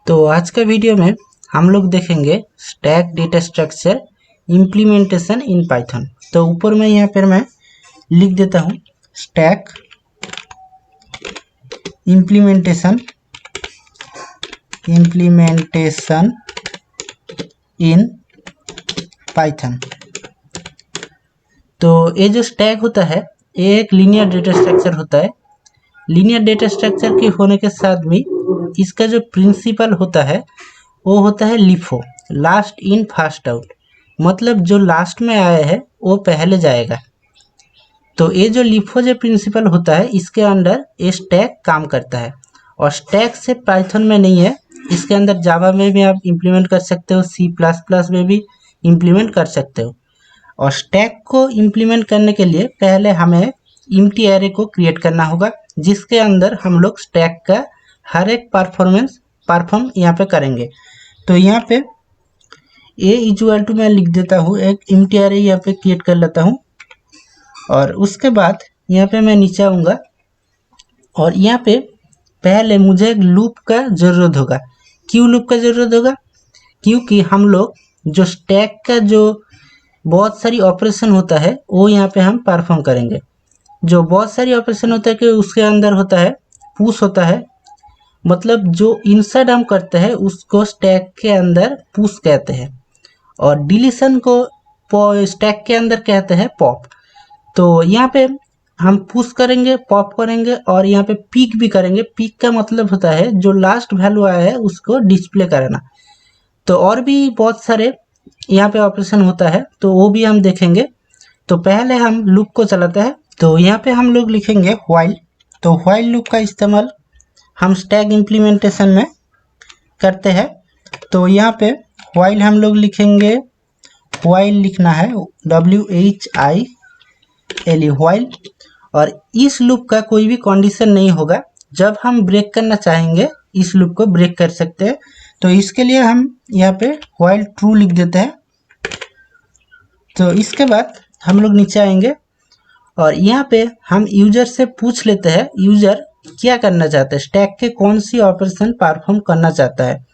तो आज का वीडियो में हम लोग देखेंगे stack data structure implementation in Python. तो ऊपर में यहाँ पर मैं लिख देता हूँ स्टैक इम्प्लीमेंटेशन इन पाइथन। तो ये जो स्टैक होता है ये एक लीनियर डेटा स्ट्रक्चर होता है। लीनियर डेटा स्ट्रक्चर के होने के साथ भी इसका जो प्रिंसिपल होता है वो होता है LIFO, last in fast out. मतलब जो लास्ट में आया है वो पहले जाएगा। तो ये जो लिफो जो प्रिंसिपल होता है इसके अंडर ये स्टैक काम करता है। और स्टैक से पाइथन में नहीं है, इसके अंदर जावा में भी आप इम्प्लीमेंट कर सकते हो, C++ में भी इम्प्लीमेंट कर सकते हो। और स्टैक को इम्प्लीमेंट करने के लिए पहले हमें एम्प्टी एरे को क्रिएट करना होगा, जिसके अंदर हम लोग स्टैक का हर एक परफॉर्म यहाँ पे करेंगे। तो यहाँ पे ए इक्वल टू मैं लिख देता हूँ, एक एम्प्टी एरे यहाँ पे क्रिएट कर लेता हूँ। और उसके बाद यहाँ पे मैं नीचे आऊँगा और यहाँ पे पहले मुझे एक लूप का ज़रूरत होगा। क्यों लूप का ज़रूरत होगा? क्योंकि हम लोग जो स्टैक का जो बहुत सारी ऑपरेशन होता है वो यहाँ पे हम परफॉर्म करेंगे। जो बहुत सारी ऑपरेशन होता है कि उसके अंदर होता है पुश होता है, मतलब जो इंसर्ट हम करते हैं उसको स्टैक के अंदर पुश कहते हैं, और डिलीशन को स्टैक के अंदर कहते हैं पॉप। तो यहाँ पे हम पुश करेंगे, पॉप करेंगे और यहाँ पे पिक भी करेंगे। पिक का मतलब होता है जो लास्ट वैल्यू आया है उसको डिस्प्ले करना। तो और भी बहुत सारे यहाँ पे ऑपरेशन होता है, तो वो भी हम देखेंगे। तो पहले हम लूप को चलाते हैं। तो यहाँ पे हम लोग लिखेंगे व्हाइल। तो व्हाइल लूप का इस्तेमाल हम स्टैक इम्प्लीमेंटेशन में करते हैं। तो यहाँ पे व्हाइल हम लोग लिखेंगे, व्हाइल लिखना है WHILE व्हाइल। और इस लूप का कोई भी कंडीशन नहीं होगा। जब हम ब्रेक करना चाहेंगे इस लूप को ब्रेक कर सकते हैं। तो इसके लिए हम यहाँ पे व्हाइल ट्रू लिख देते हैं। तो इसके बाद हम लोग नीचे आएंगे और यहाँ पे हम यूजर से पूछ लेते हैं यूजर क्या करना चाहता है, स्टैक के कौन सी ऑपरेशन परफॉर्म करना चाहता है।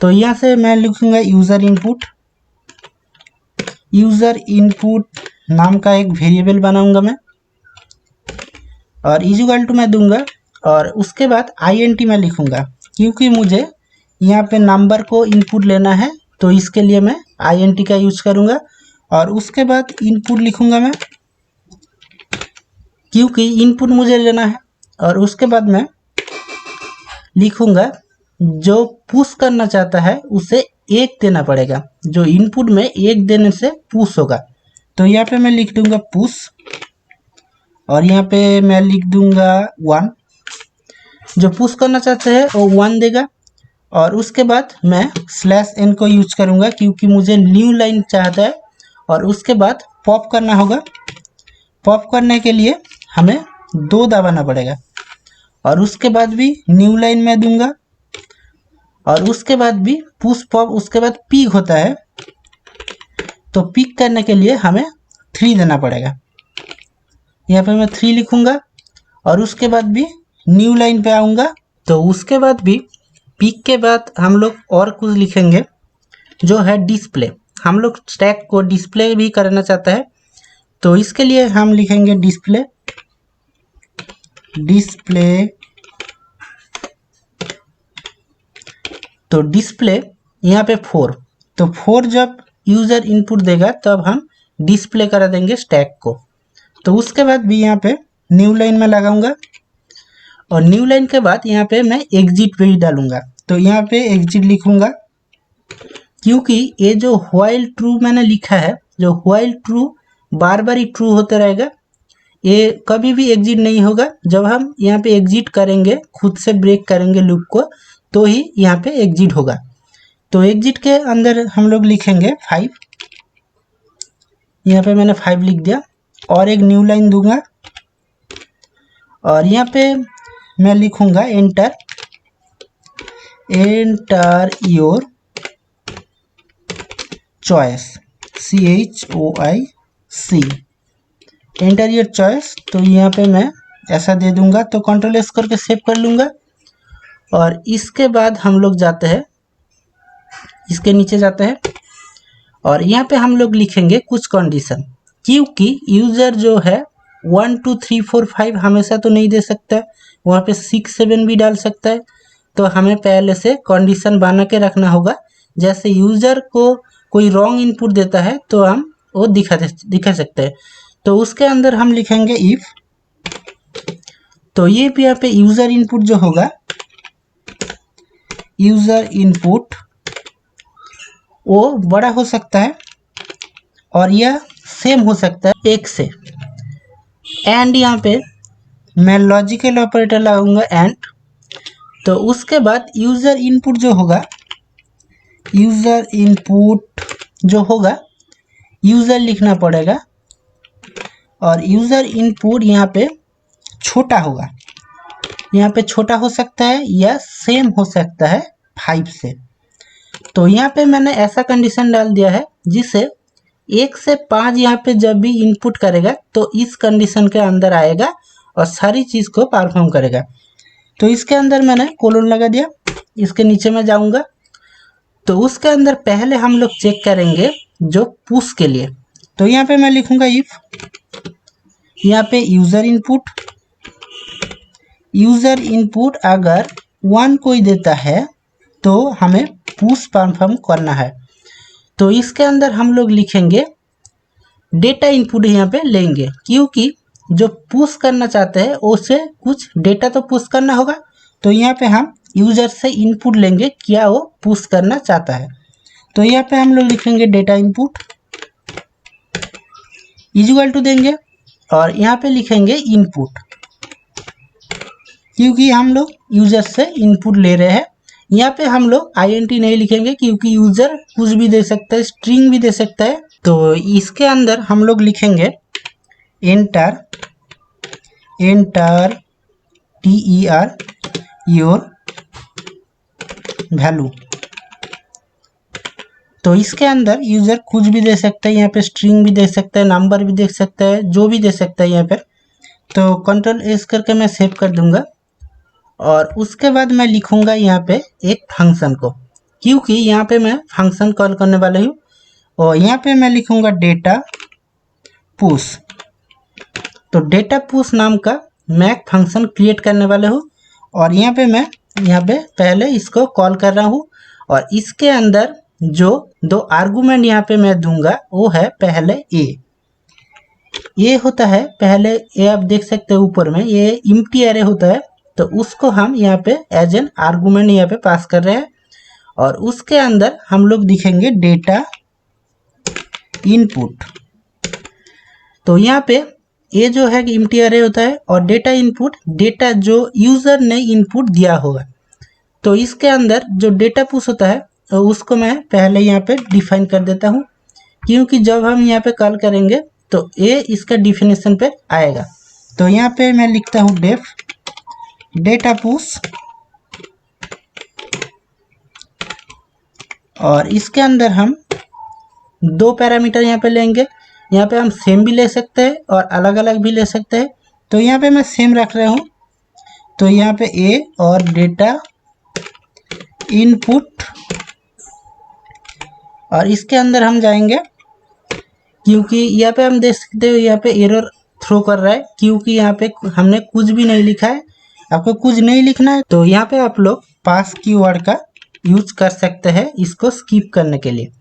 तो यहाँ से मैं लिखूंगा यूजर इनपुट नाम का एक वेरिएबल बनाऊंगा मैं, और इक्वल टू मैं दूंगा। और उसके बाद INT में लिखूंगा, क्योंकि मुझे यहाँ पे नंबर को इनपुट लेना है तो इसके लिए मैं INT का यूज करूंगा। और उसके बाद इनपुट लिखूंगा मैं, क्योंकि इनपुट मुझे लेना है। और उसके बाद मैं लिखूंगा जो पुश करना चाहता है उसे 1 देना पड़ेगा। जो इनपुट में 1 देने से पुश होगा। तो यहाँ पे मैं लिख दूंगा पुश, और यहाँ पे मैं लिख दूंगा 1। जो पुश करना चाहते हैं वो 1 देगा। और उसके बाद मैं /n को यूज करूंगा, क्योंकि मुझे न्यू लाइन चाहता है। और उसके बाद पॉप करना होगा। पॉप करने के लिए हमें 2 दबाना पड़ेगा। और उसके बाद भी न्यू लाइन में दूंगा। और उसके बाद भी पुश पॉप, उसके बाद पिक होता है। तो पिक करने के लिए हमें 3 देना पड़ेगा। यहाँ पे मैं 3 लिखूंगा। और उसके बाद भी न्यू लाइन पे आऊँगा। तो उसके बाद भी पिक के बाद हम लोग और कुछ लिखेंगे जो है डिस्प्ले। हम लोग स्टैक को डिस्प्ले भी करना चाहता है। तो इसके लिए हम लिखेंगे डिस्प्ले तो डिस्प्ले यहाँ पे 4। तो 4 जब यूजर इनपुट देगा तब हम डिस्प्ले करा देंगे स्टैक को। तो उसके बाद भी यहाँ पे न्यू लाइन में लगाऊंगा। और न्यू लाइन के बाद यहाँ पे मैं एग्जिट भी डालूंगा। तो यहाँ पे एग्जिट लिखूंगा, क्योंकि ये जो व्हाइल ट्रू मैंने लिखा है, जो व्हाइल ट्रू बार बार ही ट्रू होता रहेगा, ये कभी भी एग्जिट नहीं होगा। जब हम यहाँ पे एग्जिट करेंगे, खुद से ब्रेक करेंगे लूप को, तो ही यहाँ पे एग्जिट होगा। तो एग्जिट के अंदर हम लोग लिखेंगे 5। यहाँ पे मैंने 5 लिख दिया और एक न्यू लाइन दूंगा। और यहाँ पे मैं लिखूंगा enter your choice, CHOIC, enter your choice. तो यहाँ पे मैं ऐसा दे दूंगा। तो Ctrl+S करके सेव कर लूँगा। और इसके बाद हम लोग जाते हैं इसके नीचे जाते हैं और यहाँ पे हम लोग लिखेंगे कुछ कंडीशन, क्योंकि यूज़र जो है 1 2 3 4 5 हमेशा तो नहीं दे सकता, वहाँ पे 6 7 भी डाल सकता है। तो हमें पहले से कंडीशन बना के रखना होगा, जैसे यूज़र को कोई रॉन्ग इनपुट देता है तो हम वो दिखा सकते हैं। तो उसके अंदर हम लिखेंगे इफ़, तो ये भी यहाँ पे यूज़र इनपुट जो होगा, यूज़र इनपुट वो बड़ा हो सकता है और यह सेम हो सकता है 1 से। एंड यहाँ पे मैं लॉजिकल ऑपरेटर लगाऊंगा एंड। तो उसके बाद यूज़र इनपुट जो होगा, यूज़र इनपुट जो होगा यूज़र लिखना पड़ेगा और यूज़र इनपुट यहाँ पे छोटा होगा, यहाँ पे छोटा हो सकता है या सेम हो सकता है 5 से। तो यहाँ पे मैंने ऐसा कंडीशन डाल दिया है जिसे 1 से 5 यहाँ पे जब भी इनपुट करेगा तो इस कंडीशन के अंदर आएगा और सारी चीज़ को परफॉर्म करेगा। तो इसके अंदर मैंने कोलन लगा दिया, इसके नीचे मैं जाऊँगा तो उसके अंदर पहले हम लोग चेक करेंगे जो पुश के लिए। तो यहाँ पे मैं लिखूँगा इफ़, यहाँ पे यूज़र इनपुट अगर 1 कोई देता है तो हमें पुश परफॉर्म करना है। तो इसके अंदर हम लोग लिखेंगे डेटा इनपुट यहाँ पे लेंगे, क्योंकि जो पुश करना चाहते हैं उसे कुछ डेटा तो पुश करना होगा। तो यहाँ पे हम यूज़र से इनपुट लेंगे क्या वो पुश करना चाहता है। तो यहाँ पे हम लोग लिखेंगे डेटा इनपुट इक्वल टू देंगे और यहाँ पे लिखेंगे इनपुट, क्योंकि हम लोग यूज़र से इनपुट ले रहे हैं। यहाँ पे हम लोग INT नहीं लिखेंगे क्योंकि यूज़र कुछ भी दे सकता है, स्ट्रिंग भी दे सकता है। तो इसके अंदर हम लोग लिखेंगे एंटर TER योर वैल्यू। तो इसके अंदर यूज़र कुछ भी दे सकता है, यहाँ पे स्ट्रिंग भी दे सकता है, नंबर भी दे सकता है, जो भी दे सकता है यहाँ पर। तो कंट्रोल S करके मैं सेव कर दूंगा और उसके बाद मैं लिखूंगा यहाँ पे एक फंक्शन को, क्योंकि यहाँ पे मैं फंक्शन कॉल करने वाला हूँ। और यहाँ पे मैं लिखूंगा डेटा पुश। तो डेटा पुश नाम का मैं फंक्शन क्रिएट करने वाला हूँ और यहाँ पे मैं पहले इसको कॉल कर रहा हूँ और इसके अंदर जो 2 आर्गुमेंट यहाँ पे मैं दूंगा वो है पहले ये होता है पहले ये, आप देख सकते हो ऊपर में ये एम्प्टी एरे होता है। तो उसको हम यहाँ पे एज एन आर्गुमेंट यहाँ पे पास कर रहे हैं और उसके अंदर हम लोग दिखेंगे डेटा इनपुट। तो यहाँ पे ये जो है कि एम्प्टी एरे होता है और डेटा इनपुट डेटा जो यूज़र ने इनपुट दिया होगा। तो इसके अंदर जो डेटा पुश होता है तो उसको मैं पहले यहाँ पे डिफाइन कर देता हूँ, क्योंकि जब हम यहाँ पे कॉल करेंगे तो ये इसका डिफिनेशन पे आएगा। तो यहाँ पे मैं लिखता हूँ डेफ डेटा पुश और इसके अंदर हम 2 पैरामीटर यहाँ पे लेंगे। यहाँ पे हम सेम भी ले सकते हैं और अलग अलग भी ले सकते हैं। तो यहाँ पे मैं सेम रख रहा हूँ। तो यहाँ पे A और डेटा इनपुट और इसके अंदर हम जाएंगे, क्योंकि यहाँ पे हम देख सकते हो यहाँ पे एरर थ्रो कर रहा है, क्योंकि यहाँ पे हमने कुछ भी नहीं लिखा है। आपको कुछ नहीं लिखना है तो यहाँ पे आप लोग पास कीवर्ड का यूज कर सकते हैं इसको स्किप करने के लिए।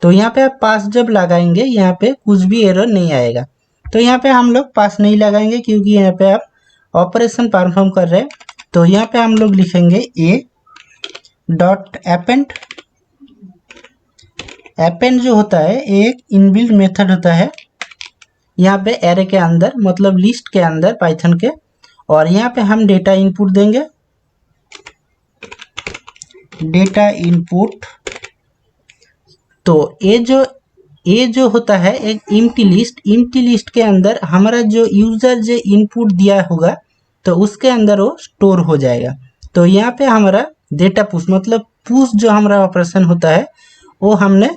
तो यहाँ पे आप पास जब लगाएंगे यहाँ पे कुछ भी एरर नहीं आएगा। तो यहाँ पे हम लोग पास नहीं लगाएंगे क्योंकि यहाँ पे आप ऑपरेशन परफॉर्म कर रहे हैं। तो यहाँ पे हम लोग लिखेंगे a.append। append जो होता है एक इनबिल्ट मेथड होता है यहाँ पे एरे के अंदर, मतलब लिस्ट के अंदर पाइथन के। और यहाँ पे हम डेटा इनपुट देंगे, डेटा इनपुट। तो ये जो होता है एक एम्प्टी लिस्ट के अंदर हमारा जो यूज़र जो इनपुट दिया होगा तो उसके अंदर वो स्टोर हो जाएगा। तो यहाँ पे हमारा डेटा पुश मतलब पुश जो हमारा ऑपरेशन होता है वो हमने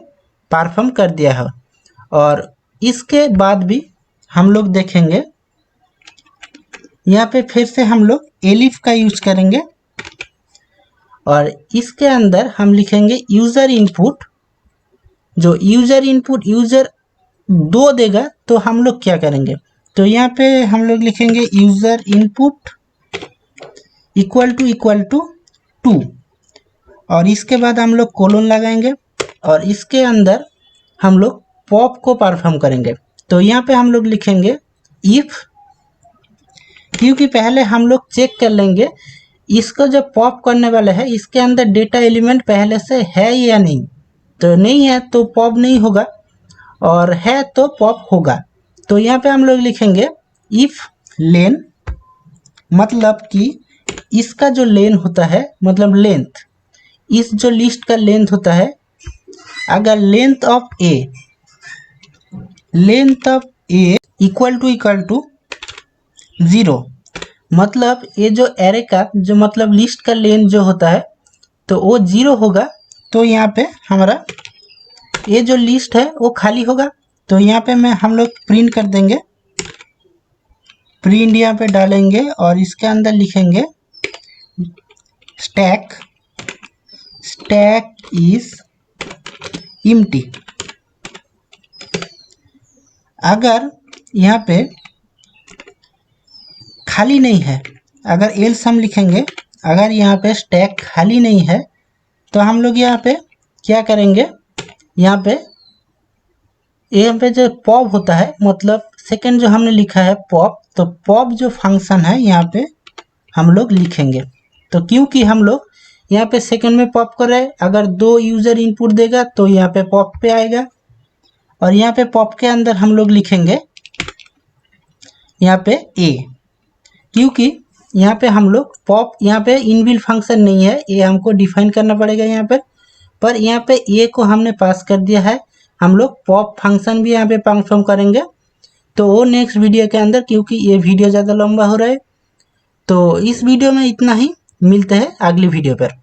परफॉर्म कर दिया है। और इसके बाद भी हम लोग देखेंगे यहाँ पे फिर से हम लोग एलिफ का यूज करेंगे और इसके अंदर हम लिखेंगे यूज़र इनपुट। जो यूज़र इनपुट यूज़र 2 देगा तो हम लोग क्या करेंगे, तो यहाँ पे हम लोग लिखेंगे यूज़र इनपुट इक्वल टू 2 और इसके बाद हम लोग कोलन लगाएंगे और इसके अंदर हम लोग पॉप को परफॉर्म करेंगे। तो यहाँ पे हम लोग लिखेंगे इफ़, क्योंकि पहले हम लोग चेक कर लेंगे इसको जब पॉप करने वाला है इसके अंदर डेटा एलिमेंट पहले से है या नहीं। तो नहीं है तो पॉप नहीं होगा और है तो पॉप होगा। तो यहाँ पे हम लोग लिखेंगे इफ़ लेन, मतलब कि इसका जो लेन होता है मतलब लेंथ, इस जो लिस्ट का लेंथ होता है, अगर length of a equal to 0, मतलब ये जो एरे का जो मतलब लिस्ट का लेंथ जो होता है तो वो 0 होगा, तो यहाँ पे हमारा ये जो लिस्ट है वो खाली होगा। तो यहाँ पे हम लोग प्रिंट कर देंगे, प्रिंट यहाँ पे डालेंगे और इसके अंदर लिखेंगे स्टैक इज एम्प्टी। अगर यहाँ पे खाली नहीं है, अगर एल्स हम लिखेंगे, अगर यहाँ पे स्टैक खाली नहीं है तो हम लोग यहाँ पे क्या करेंगे, यहाँ पे जो पॉप होता है मतलब सेकंड जो हमने लिखा है पॉप, तो पॉप जो फंक्शन है यहाँ पे हम लोग लिखेंगे। तो क्योंकि हम लोग यहाँ पे सेकंड में पॉप कर रहे हैं, अगर 2 यूज़र इनपुट देगा तो यहाँ पे पॉप पे आएगा और यहाँ पे पॉप के अंदर हम लोग लिखेंगे यहाँ पे ए, क्योंकि यहाँ पे हम लोग पॉप, यहाँ पे इनबिल्ट फंक्शन नहीं है, ये हमको डिफाइन करना पड़ेगा यहाँ पर यहाँ पे ए को हमने पास कर दिया है। हम लोग पॉप फंक्शन भी यहाँ पे परफॉर्म करेंगे, तो वो नेक्स्ट वीडियो के अंदर, क्योंकि ये वीडियो ज़्यादा लंबा हो रहा है। तो इस वीडियो में इतना ही, मिलते हैं अगली वीडियो पर।